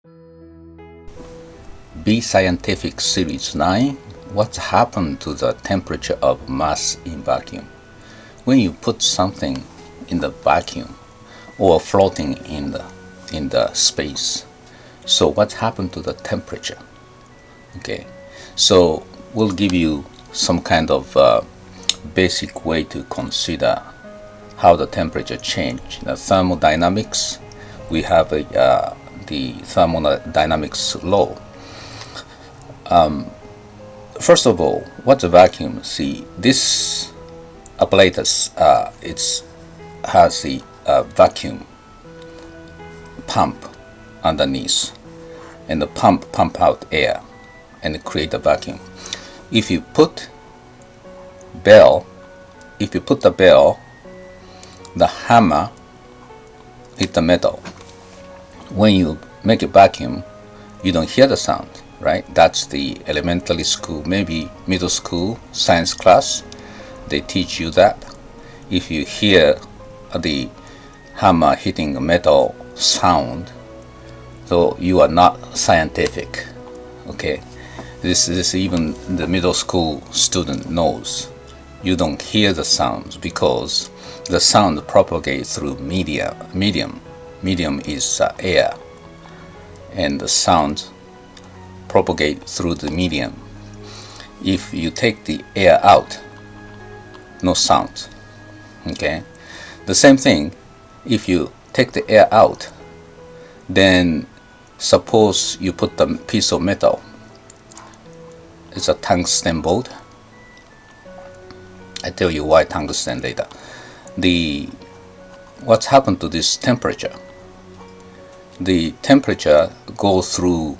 Be Scientific Series 9. What's happened to the temperature of mass in vacuum? When you put something in the vacuum or floating in the space, so what happened to the temperature? Okay, so we'll give you some kind of basic way to consider how the temperature change. The thermodynamics, we have the thermodynamics law. First of all, what's a vacuum? See, this apparatus has the vacuum pump underneath, and the pump out air and create a vacuum. If you put the bell, the hammer hit the metal. When you make a vacuum, you don't hear the sound, right? That's the elementary school, maybe middle school science class. They teach you that. If you hear the hammer hitting a metal sound, so you are not scientific. Okay, this even the middle school student knows. You don't hear the sounds because the sound propagates through medium. Medium is air, and the sound propagate through the medium. If you take the air out, no sound. Okay, the same thing. If you take the air out, then suppose you put the piece of metal. It's a tungsten bolt. I tell you why tungsten later. What's happened to this temperature? The temperature goes through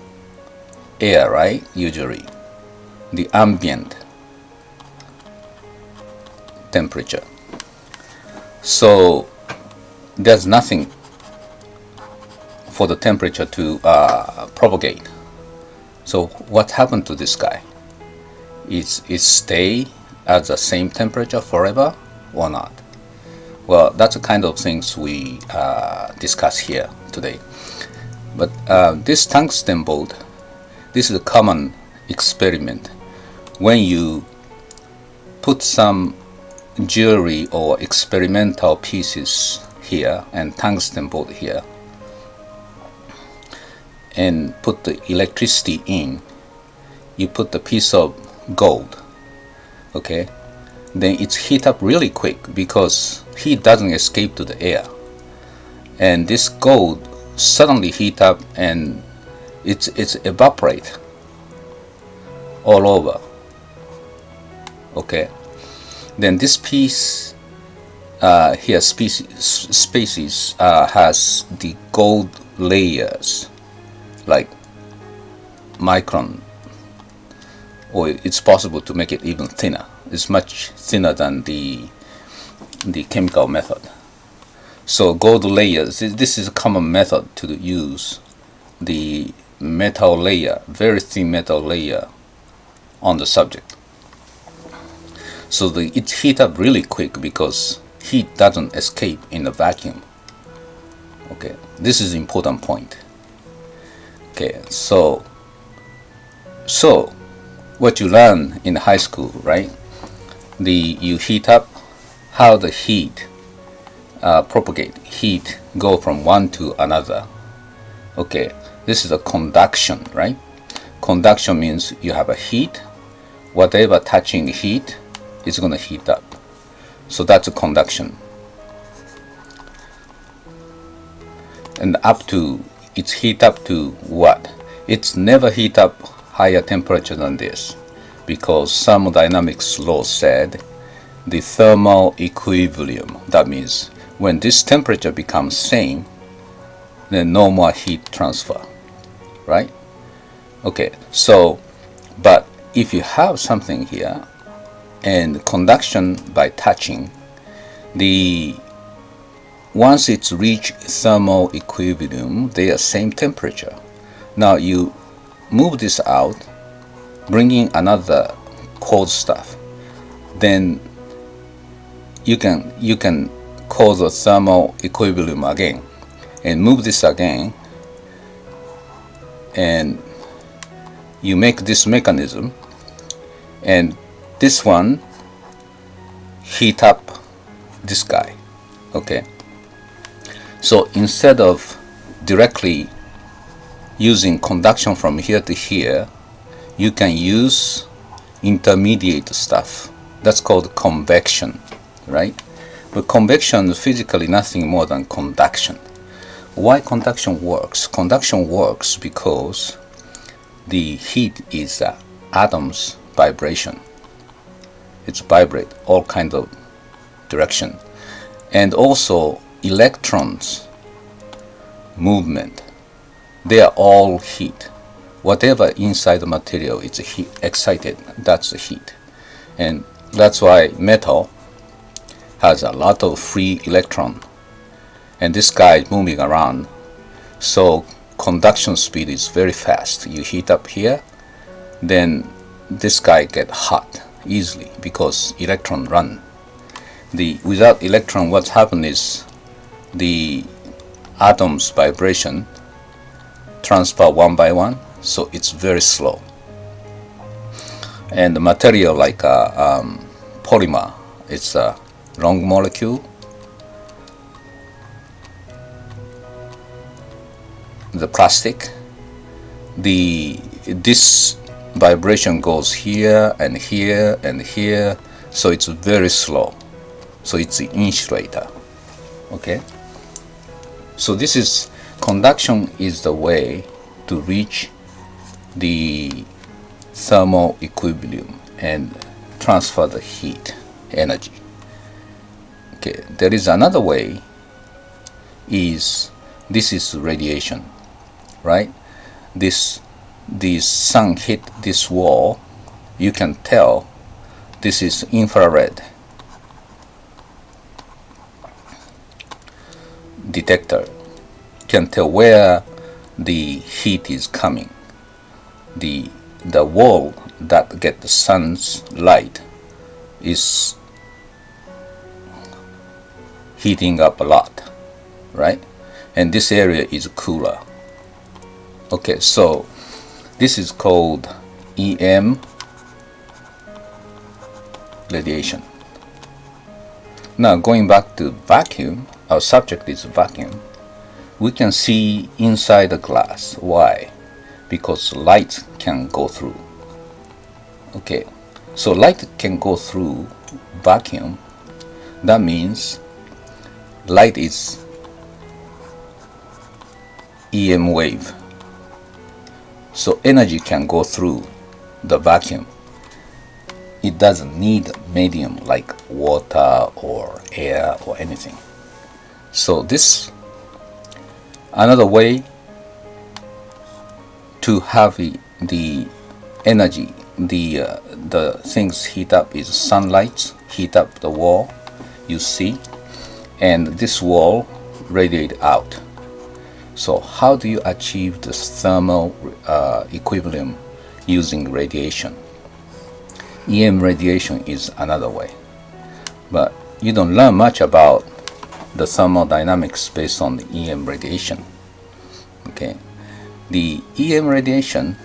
air, right? Usually the ambient temperature. So there's nothing for the temperature to propagate. So what happened to this guy? Is it stay at the same temperature forever or not? Well, that's the kind of things we discuss here today. But this tungsten bolt, this is a common experiment. When you put some jewelry or experimental pieces here and tungsten bolt here and put the electricity in, you put the piece of gold, okay, then it's heat up really quick because heat doesn't escape to the air, and this gold suddenly heat up and it's evaporate all over. Okay, then this piece here species has the gold layers like micron, or it's possible to make it even thinner. It's much thinner than the chemical method. So gold layers, this is a common method to use the metal layer, very thin metal layer on the subject. So it heat up really quick because heat doesn't escape in the vacuum. Okay, this is an important point. Okay, so what you learn in high school, right? You heat up, how the heat propagate, heat go from one to another. Okay, this is a conduction, right? Conduction means you have a heat, whatever touching heat is going to heat up. So that's a conduction. And it's heat up to what? It's never heat up higher temperature than this, because thermodynamics law said the thermal equilibrium. That means when this temperature becomes same, then no more heat transfer, right? Okay, so but if you have something here and conduction by touching, once it's reached thermal equilibrium, they are same temperature. Now you move this out, bringing another cold stuff, then you can cause a thermal equilibrium again and move this again, and you make this mechanism, and this one heat up this guy. Okay, so instead of directly using conduction from here to here, you can use intermediate stuff. That's called convection, right? But convection is physically nothing more than conduction. Why conduction works? Conduction works because the heat is atoms vibration. It's vibrate all kind of direction, and also electrons movement. They are all heat. Whatever inside the material is heat excited. That's the heat, and that's why metal has a lot of free electron, and this guy is moving around, so conduction speed is very fast. You heat up here, then this guy get hot easily because electron run. Without electron, what's happened is the atoms vibration transfer one by one, so it's very slow. And the material like polymer, it's a long molecule. The plastic, this vibration goes here and here and here, so it's very slow. So it's the insulator. Okay, so this is conduction is the way to reach the thermal equilibrium and transfer the heat energy. Okay, there is another way, this is radiation, right? The sun hit this wall, you can tell this is infrared detector. You can tell where the heat is coming. The wall that get the sun's light is heating up a lot, right? And this area is cooler. Okay, so this is called EM radiation. Now going back to vacuum, our subject is vacuum. We can see inside the glass. Why? Because light can go through. Okay, so light can go through vacuum. That means light is EM wave. So energy can go through the vacuum. It doesn't need medium like water or air or anything. So this another way to have the energy, the things heat up is sunlight heat up the wall, you see, and this wall radiate out. So how do you achieve this thermal equilibrium using radiation? EM radiation is another way, but you don't learn much about the thermodynamics based on the EM radiation. Okay, the EM radiation,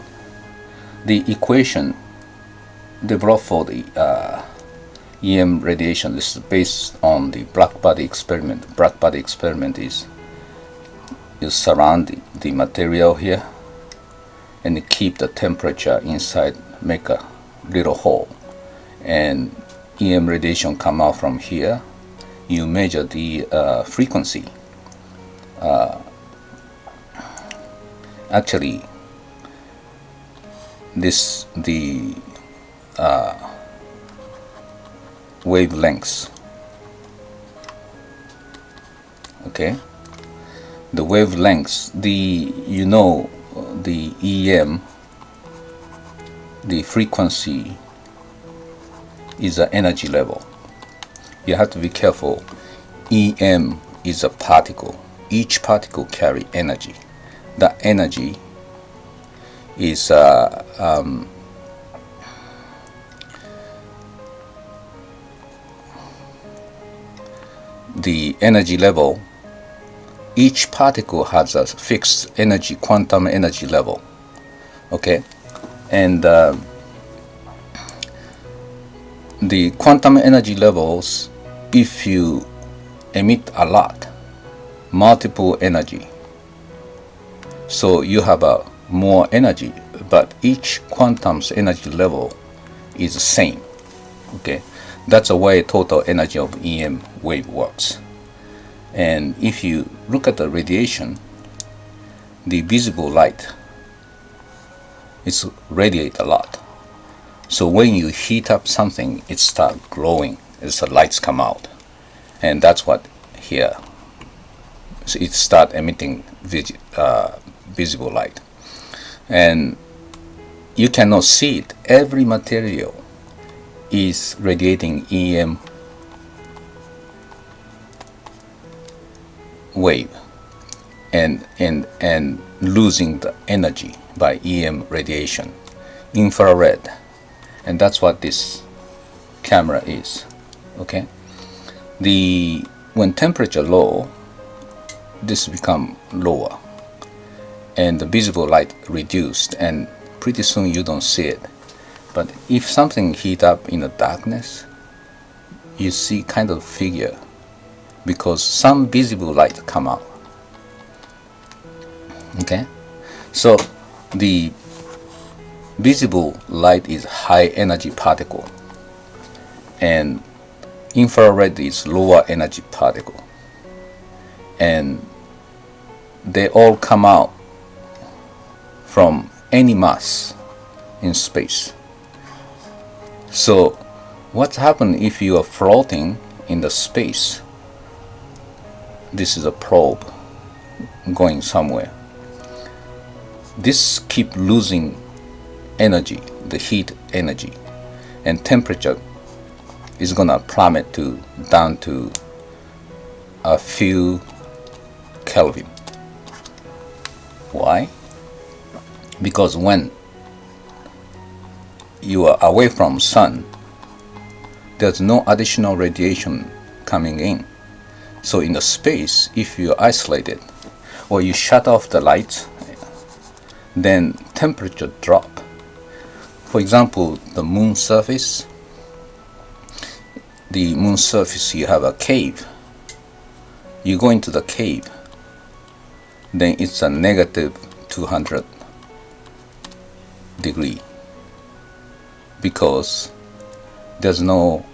the equation developed for the EM radiation is based on the black body experiment. Black body experiment is you surround the material here and keep the temperature inside, make a little hole, and EM radiation come out from here. You measure the frequency. Actually, the wavelengths. Okay, the wavelengths. The EM, the frequency is an energy level. You have to be careful. EM is a particle. Each particle carry energy. That energy is the energy level. Each particle has a fixed energy, quantum energy level. Okay, and the quantum energy levels, if you emit a lot, multiple energy, so you have a more energy, but each quantum's energy level is the same. Okay, that's the way total energy of EM wave works. And if you look at the radiation, the visible light is radiate a lot. So when you heat up something, it starts glowing as the lights come out, and that's what here. So it start emitting visible light, and you cannot see it. Every material is radiating EM wave and losing the energy by EM radiation, infrared, and that's what this camera is. Okay, when temperature low, this become lower, and the visible light reduced, and pretty soon you don't see it. But if something heat up in the darkness, you see kind of figure, because some visible light come out. Okay, so the visible light is high energy particle, and infrared is lower energy particle, and they all come out from any mass in space. So what happens if you are floating in the space? This is a probe going somewhere. This keep losing energy, the heat energy, and temperature is gonna plummet down to a few Kelvin. Why? Because when you are away from sun, there's no additional radiation coming in. So in the space, if you're isolated or you shut off the lights, then temperature drop. For example, the moon surface, you have a cave. You go into the cave, then it's a negative 200 degree, because there's no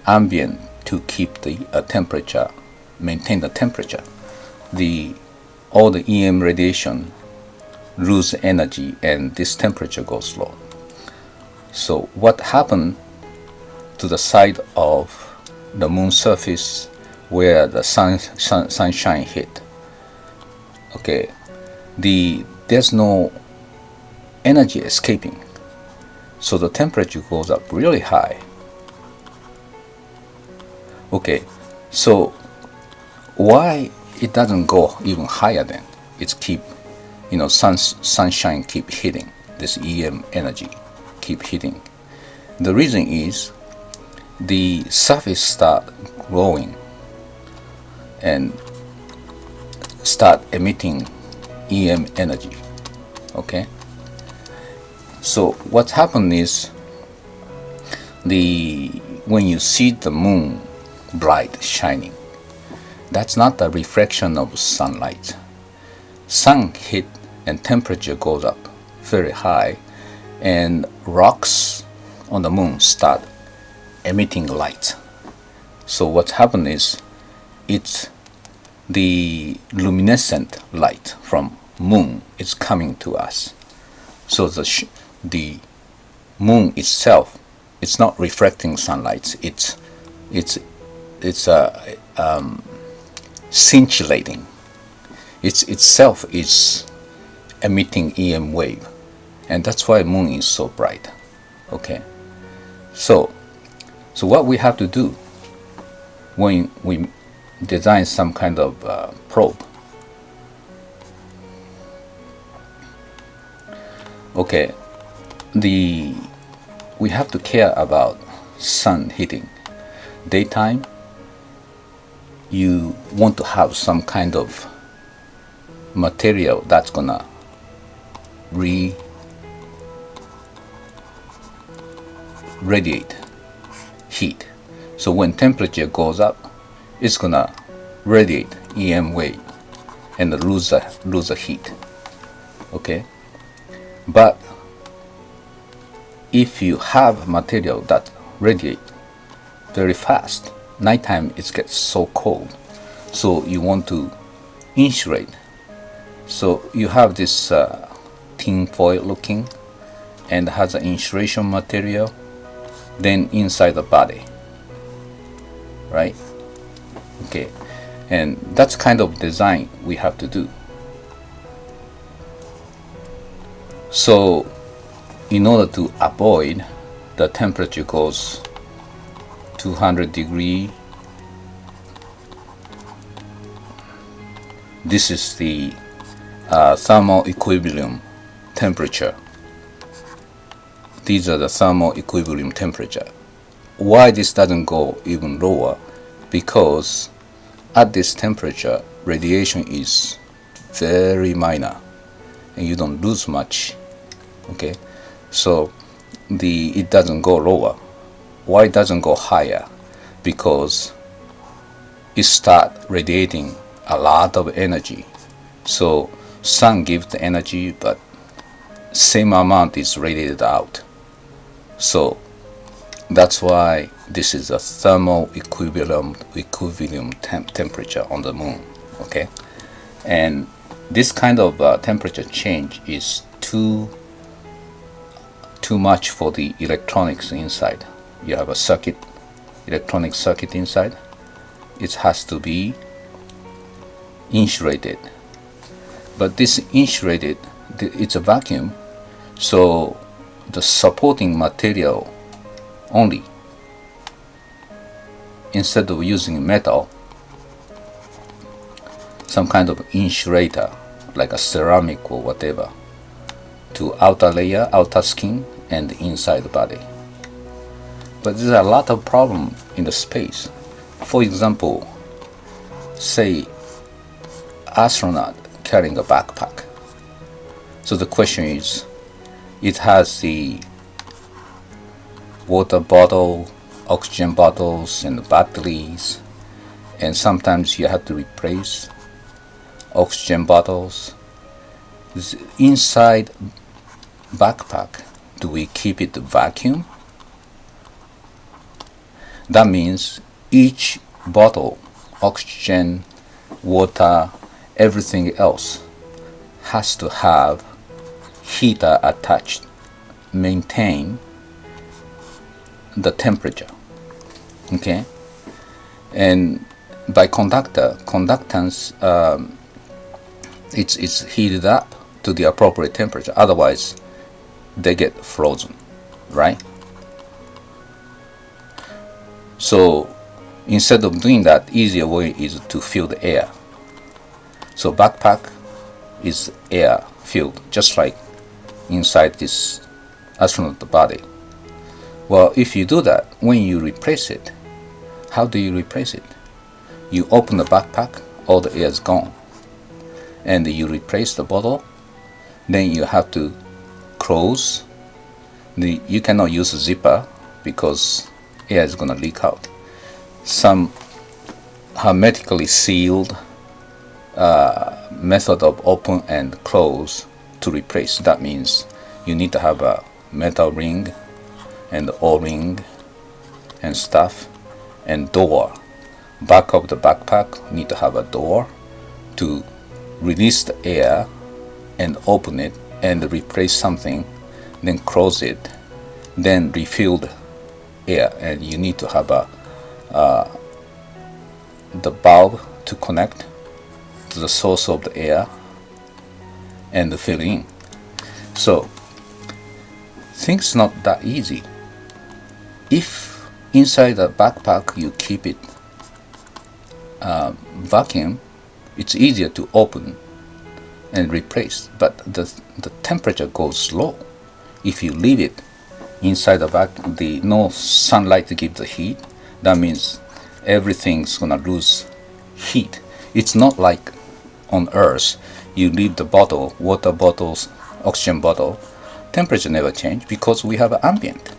ambient to keep the temperature, maintain the temperature. All the EM radiation lose energy, and this temperature goes low. So what happened to the side of the moon surface where the sunshine hit? Okay, there's no energy escaping, so the temperature goes up really high. Okay, so why it doesn't go even higher? Then it's keep, sunshine keep hitting, this EM energy keep hitting. The reason is the surface start growing and start emitting EM energy. Okay, so what happened is when you see the moon bright shining, that's not a reflection of sunlight. Sun hit and temperature goes up very high, and rocks on the moon start emitting light. So what happened is it's the luminescent light from moon is coming to us. So the moon itself, it's not reflecting sunlight. It's scintillating. Itself is emitting EM wave, and that's why moon is so bright. Okay, so what we have to do when we design some kind of probe. Okay, we have to care about sun hitting. Daytime, you want to have some kind of material that's gonna radiate heat. So when temperature goes up, it's gonna radiate EM wave and lose the heat. Okay, but if you have material that radiate very fast, nighttime it gets so cold, so you want to insulate. So you have this tin foil looking and has an insulation material, then inside the body, right? Okay, and that's kind of design we have to do. So in order to avoid the temperature goes 200 degree, this is the thermal equilibrium temperature. These are the thermal equilibrium temperature. Why this doesn't go even lower? Because at this temperature radiation is very minor and you don't lose much. Okay, so it doesn't go lower. Why it doesn't go higher? Because it start radiating a lot of energy. So sun gives the energy, but same amount is radiated out. So that's why this is a thermal equilibrium temperature on the moon. Okay, and this kind of temperature change is too much for the electronics inside. You have a circuit, electronic circuit inside. It has to be insulated, but this insulated, it's a vacuum, so the supporting material only, instead of using metal, some kind of insulator like a ceramic or whatever, to outer layer, outer skin, and inside the body. But there's a lot of problem in the space. For example, say astronaut carrying a backpack. So the question is, it has the water bottle, oxygen bottles, and batteries, and sometimes you have to replace oxygen bottles. Inside backpack, do we keep it vacuum? That means each bottle, oxygen, water, everything else has to have heater attached, maintain the temperature. Okay, and by conductance, it's heated up to the appropriate temperature. Otherwise, they get frozen, right? So instead of doing that, easier way is to fill the air. So backpack is air filled, just like inside this astronaut body. Well, if you do that, when you replace it, how do you replace it? You open the backpack, all the air is gone, and you replace the bottle. Then you have to close. You cannot use a zipper because air is gonna leak out. Some hermetically sealed method of open and close to replace. That means you need to have a metal ring and O-ring and stuff, and door. Back of the backpack need to have a door to release the air and open it and replace something, then close it, then refill the air, and you need to have the bulb to connect to the source of the air and fill in. So things not that easy. If inside the backpack you keep it vacuum, it's easier to open and replace, but the temperature goes low. If you leave it inside the no sunlight to give the heat, that means everything's gonna lose heat. It's not like on Earth, you leave the bottle, water bottles, oxygen bottle, temperature never change because we have ambient.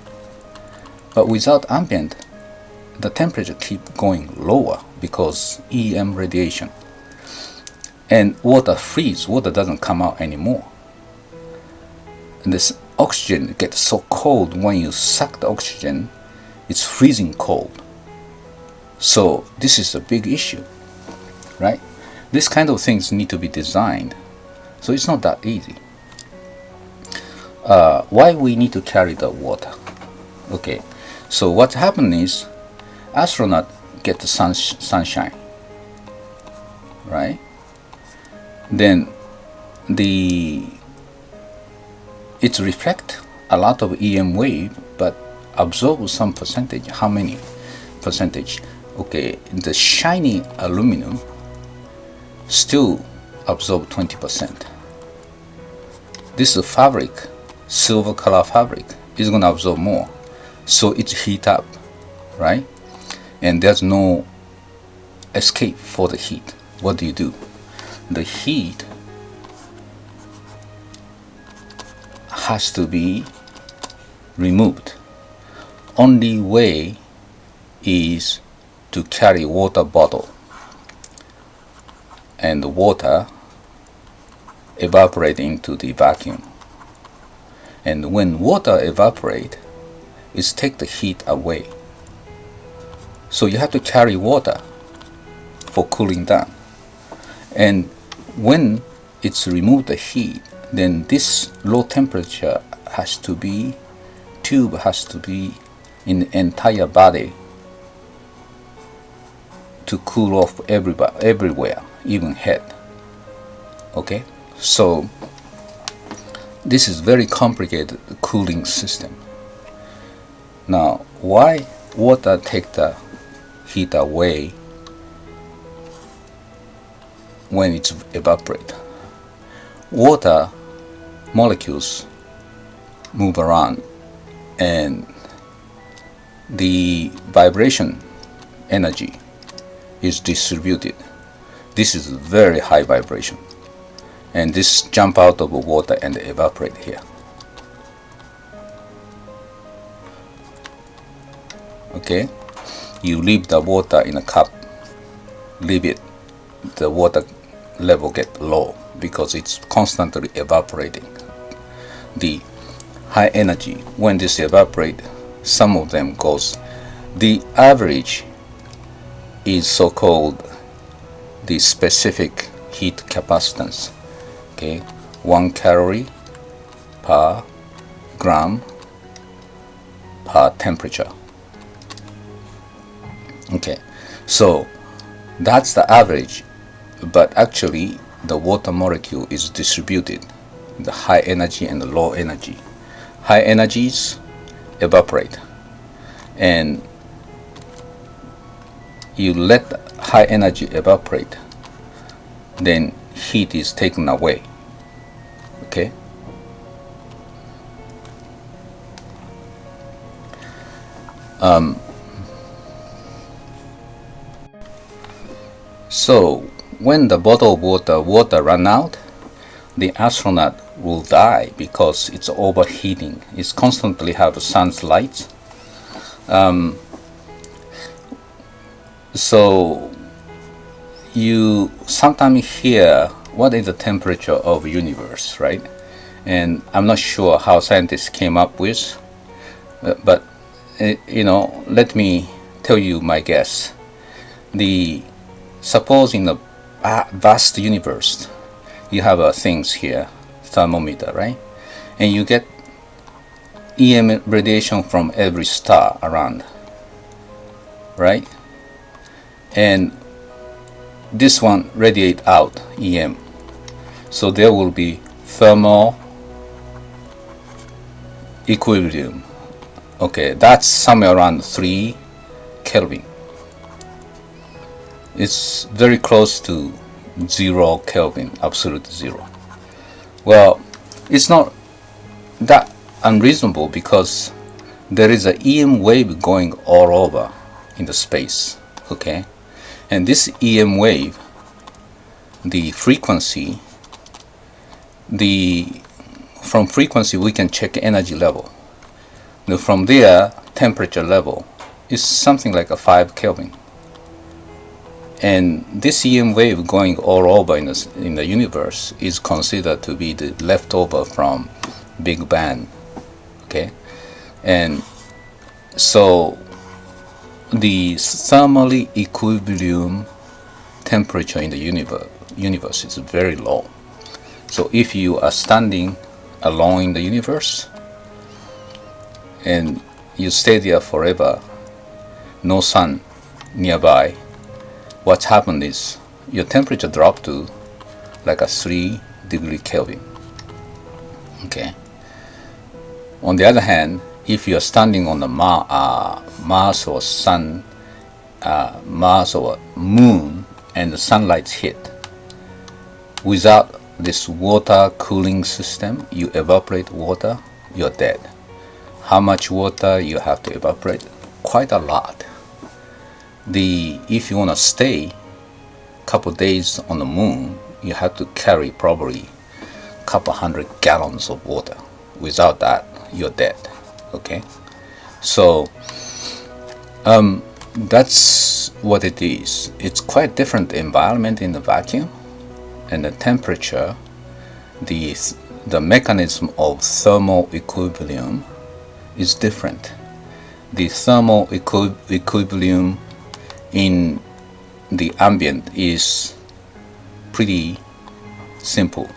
But without ambient, the temperature keep going lower because EM radiation. And water freezes, water doesn't come out anymore. And this oxygen gets so cold when you suck the oxygen, it's freezing cold. So this is a big issue, right? This kind of things need to be designed. So it's not that easy. Why we need to carry the water? Okay, so what happened is astronaut get the sunshine, right? Then it reflect a lot of EM wave, but absorb some percentage. How many percentage? Okay, the shiny aluminum still absorb 20%. This is fabric, silver color fabric, is going to absorb more, so it heat up, right? And there's no escape for the heat. What do? The heat has to be removed. Only way is to carry water bottle, and the water evaporate into the vacuum. And when water evaporate, it take the heat away. So you have to carry water for cooling down. And when it's removed the heat, then this low temperature tube has to be in the entire body to cool off everywhere, even head. Okay, so this is very complicated cooling system. Now, why water take the heat away when it's evaporate? Water molecules move around, and the vibration energy is distributed. This is very high vibration, and this jump out of the water and evaporate here. Okay, you leave the water in a cup, leave it, the water level get low because it's constantly evaporating. The high energy, when this evaporate, some of them goes. The average is so-called the specific heat capacitance. Okay, 1 calorie per gram per temperature. Okay, so that's the average, but actually the water molecule is distributed, the high energy and the low energy. High energies evaporate, and you let high energy evaporate, then heat is taken away. Okay, so when the bottle of water run out, the astronaut will die because it's overheating. It's constantly have sun's light. So you sometimes hear what is the temperature of universe, right? And I'm not sure how scientists came up with, but let me tell you my guess. Suppose in the vast universe, you have things here, thermometer, right? And you get EM radiation from every star around, right? And this one radiate out EM. So there will be thermal equilibrium. Okay, that's somewhere around 3 Kelvin. It's very close to 0 Kelvin, absolute zero. Well, it's not that unreasonable because there is an EM wave going all over in the space. Okay, and this EM wave, the frequency, from frequency we can check energy level. Now from there temperature level is something like a 5 Kelvin. And this EM wave going all over in the universe is considered to be the leftover from Big Bang. Okay, and so the thermally equilibrium temperature in the universe is very low. So if you are standing alone in the universe and you stay there forever, no sun nearby, what's happened is your temperature dropped to like a 3 degree Kelvin. Okay. On the other hand, if you are standing on the Mars or sun, Mars or moon, and the sunlight hit, without this water cooling system, you evaporate water, you're dead. How much water you have to evaporate? Quite a lot. If you want to stay a couple days on the moon, you have to carry probably a couple 100 gallons of water. Without that, you're dead. Okay, so that's what it is. It's quite different environment in the vacuum, and the temperature, the mechanism of thermal equilibrium is different. The thermal equilibrium in the ambient is pretty simple,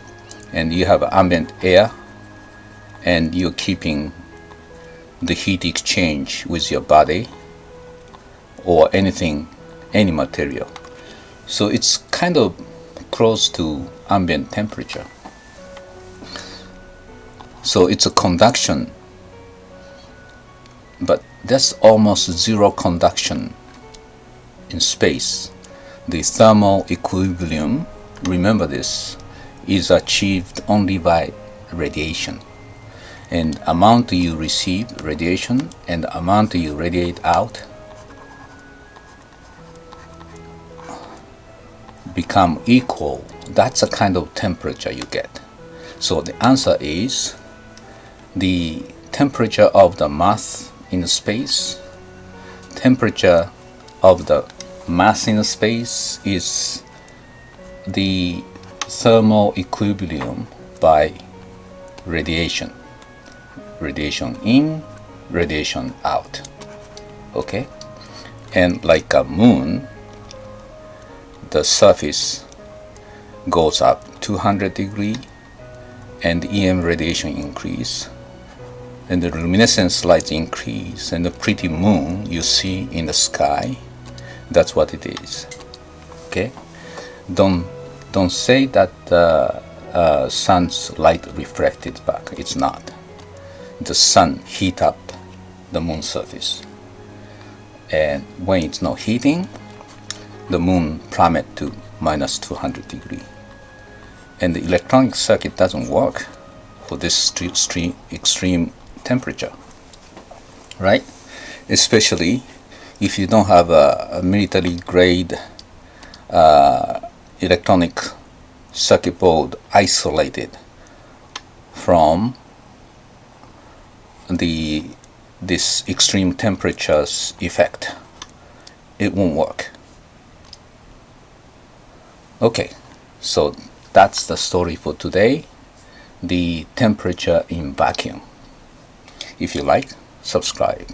and you have ambient air and you're keeping the heat exchange with your body or anything, any material. So it's kind of close to ambient temperature. So it's a conduction, but that's almost zero conduction in space. The thermal equilibrium, remember this, is achieved only by radiation. And amount you receive radiation and the amount you radiate out become equal. That's the kind of temperature you get. So the answer is the temperature of the mass in space, temperature of the mass in space is the thermal equilibrium by radiation. Radiation in, radiation out. Okay, and like a moon, the surface goes up 200 degrees and EM radiation increase, and the luminescence light increase, and the pretty moon you see in the sky, that's what it is. Okay, don't say that sun's light reflected back. It's not. The sun heat up the moon surface, and when it's not heating, the moon plummet to minus 200 degrees, and the electronic circuit doesn't work for this extreme temperature, right? Especially if you don't have a military grade electronic circuit board isolated from this extreme temperatures effect, it won't work. Okay, so that's the story for today, the temperature in vacuum. If you like, subscribe.